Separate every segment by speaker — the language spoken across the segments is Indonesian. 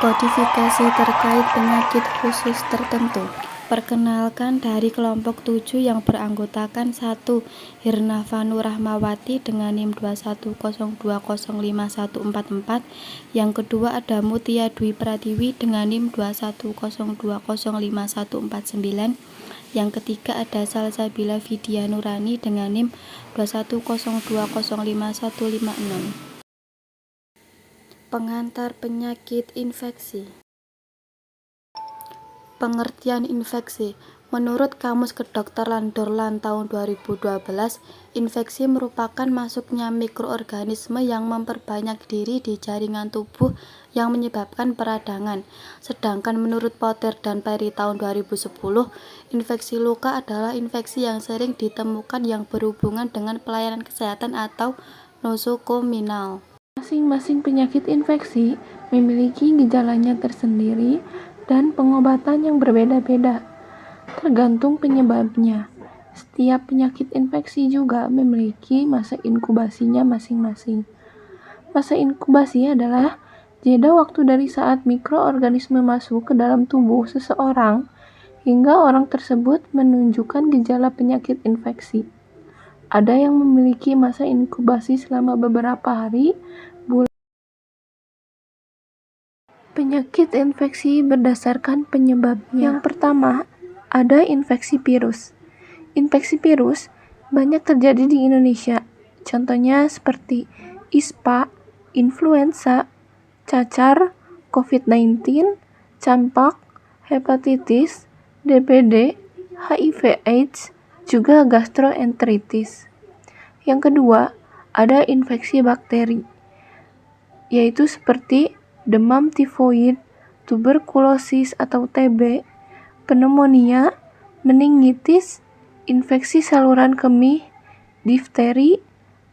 Speaker 1: Kodifikasi terkait penyakit khusus tertentu. Perkenalkan dari kelompok 7 yang beranggotakan 1. Hirna Vanu Rahmawati dengan NIM 210205144. Yang kedua ada Mutia Dwi Pratiwi dengan NIM 210205149. Yang ketiga ada Salsabila Vidya Nurani dengan NIM 210205156. Pengantar penyakit infeksi. Pengertian infeksi. Menurut Kamus Kedokteran Dorlan tahun 2012, infeksi merupakan masuknya mikroorganisme yang memperbanyak diri di jaringan tubuh yang menyebabkan peradangan. Sedangkan menurut Potter dan Perry tahun 2010, infeksi luka adalah infeksi yang sering ditemukan yang berhubungan dengan pelayanan kesehatan atau nosokominal.
Speaker 2: Masing-masing penyakit infeksi memiliki gejalanya tersendiri dan pengobatan yang berbeda-beda, tergantung penyebabnya. Setiap penyakit infeksi juga memiliki masa inkubasinya masing-masing. Masa inkubasi adalah jeda waktu dari saat mikroorganisme masuk ke dalam tubuh seseorang hingga orang tersebut menunjukkan gejala penyakit infeksi. Ada yang memiliki masa inkubasi selama beberapa hari, bulan. Penyakit infeksi berdasarkan penyebabnya. Yang pertama, ada infeksi virus. Infeksi virus banyak terjadi di Indonesia. Contohnya seperti ISPA, influenza, cacar, COVID-19, campak, hepatitis, DBD, HIV/AIDS, juga gastroenteritis. Yang kedua, ada infeksi bakteri, yaitu seperti demam tifoid, tuberkulosis atau TB, pneumonia, meningitis, infeksi saluran kemih, difteri,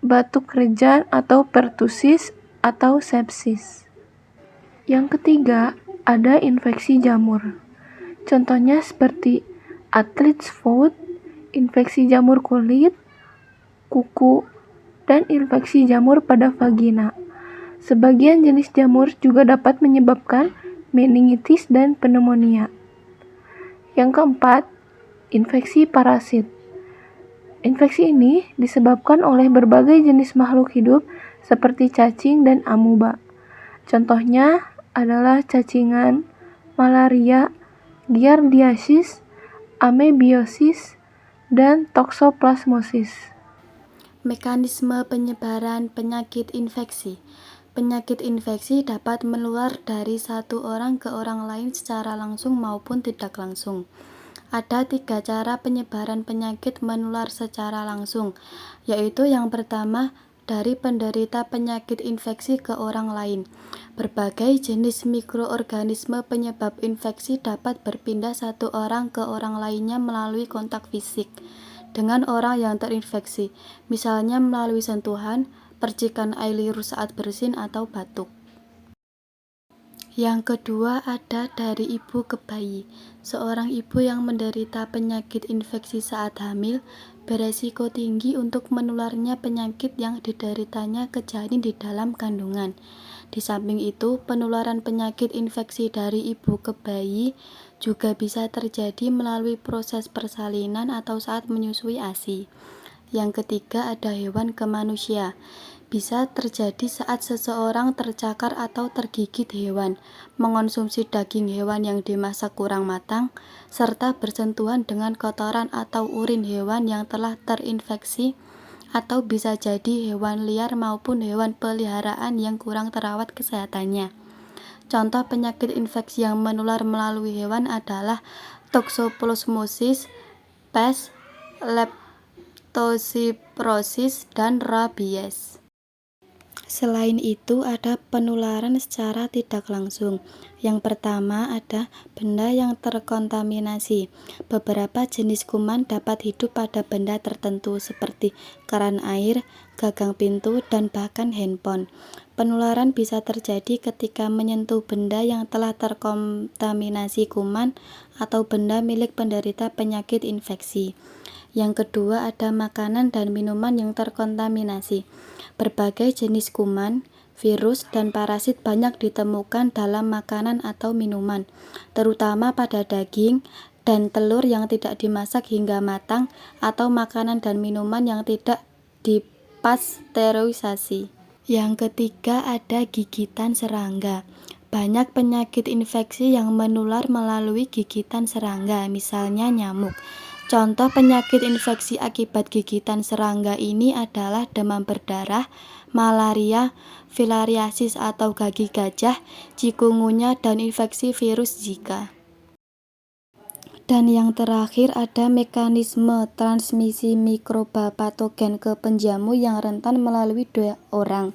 Speaker 2: batuk rejan atau pertusis atau sepsis. Yang ketiga, ada infeksi jamur. Contohnya seperti athlete's foot, infeksi jamur kulit, kuku, dan infeksi jamur pada vagina. Sebagian jenis jamur juga dapat menyebabkan meningitis dan pneumonia. Yang keempat, infeksi parasit. Infeksi ini disebabkan oleh berbagai jenis makhluk hidup seperti cacing dan amuba. Contohnya adalah cacingan, malaria, giardiasis, amebiosis, dan toksoplasmosis.
Speaker 1: Mekanisme penyebaran penyakit infeksi. Penyakit infeksi dapat menular dari satu orang ke orang lain secara langsung maupun tidak langsung. Ada 3 cara penyebaran penyakit menular secara langsung, yaitu yang pertama, dari penderita penyakit infeksi ke orang lain. Berbagai jenis mikroorganisme penyebab infeksi dapat berpindah satu orang ke orang lainnya melalui kontak fisik dengan orang yang terinfeksi, misalnya melalui sentuhan, percikan air liur saat bersin atau batuk. Yang kedua ada dari ibu ke bayi. Seorang ibu yang menderita penyakit infeksi saat hamil beresiko tinggi untuk menularnya penyakit yang dideritanya ke janin di dalam kandungan. Di samping itu, penularan penyakit infeksi dari ibu ke bayi juga bisa terjadi melalui proses persalinan atau saat menyusui ASI. Yang ketiga ada hewan ke manusia. Bisa terjadi saat seseorang tercakar atau tergigit hewan, mengonsumsi daging hewan yang dimasak kurang matang, serta bersentuhan dengan kotoran atau urin hewan yang telah terinfeksi, atau bisa jadi hewan liar maupun hewan peliharaan yang kurang terawat kesehatannya. Contoh penyakit infeksi yang menular melalui hewan adalah toksoplasmosis, pes, leptospirosis, dan rabies. Selain itu, ada penularan secara tidak langsung. Yang pertama ada benda yang terkontaminasi. Beberapa jenis kuman dapat hidup pada benda tertentu seperti keran air, gagang pintu, dan bahkan handphone. Penularan bisa terjadi ketika menyentuh benda yang telah terkontaminasi kuman atau benda milik penderita penyakit infeksi. Yang kedua ada makanan dan minuman yang terkontaminasi. Berbagai jenis kuman, virus, dan parasit banyak ditemukan dalam makanan atau minuman, terutama pada daging dan telur yang tidak dimasak hingga matang atau makanan dan minuman yang tidak dipasteurisasi. Yang ketiga ada gigitan serangga. Banyak penyakit infeksi yang menular melalui gigitan serangga, misalnya nyamuk. Contoh penyakit infeksi akibat gigitan serangga ini adalah demam berdarah, malaria, filariasis atau gigi gajah, chikungunya, dan infeksi virus Zika. Dan yang terakhir ada mekanisme transmisi mikroba patogen ke penjamu yang rentan melalui 2 orang.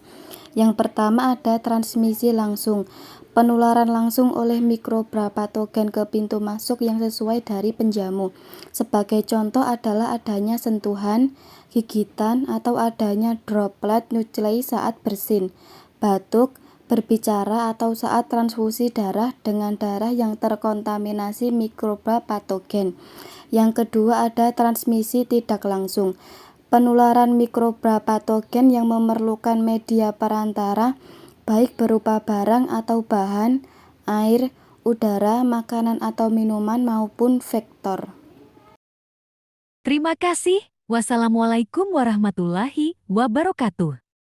Speaker 1: Yang pertama ada transmisi langsung, penularan langsung oleh mikroba patogen ke pintu masuk yang sesuai dari penjamu. Sebagai contoh adalah adanya sentuhan, gigitan, atau adanya droplet nuclei saat bersin, batuk, berbicara, atau saat transfusi darah dengan darah yang terkontaminasi mikroba patogen. Yang kedua ada transmisi tidak langsung, penularan mikroba patogen yang memerlukan media perantara, baik berupa barang atau bahan, air, udara, makanan atau minuman maupun vektor.
Speaker 3: Terima kasih. Wassalamualaikum warahmatullahi wabarakatuh.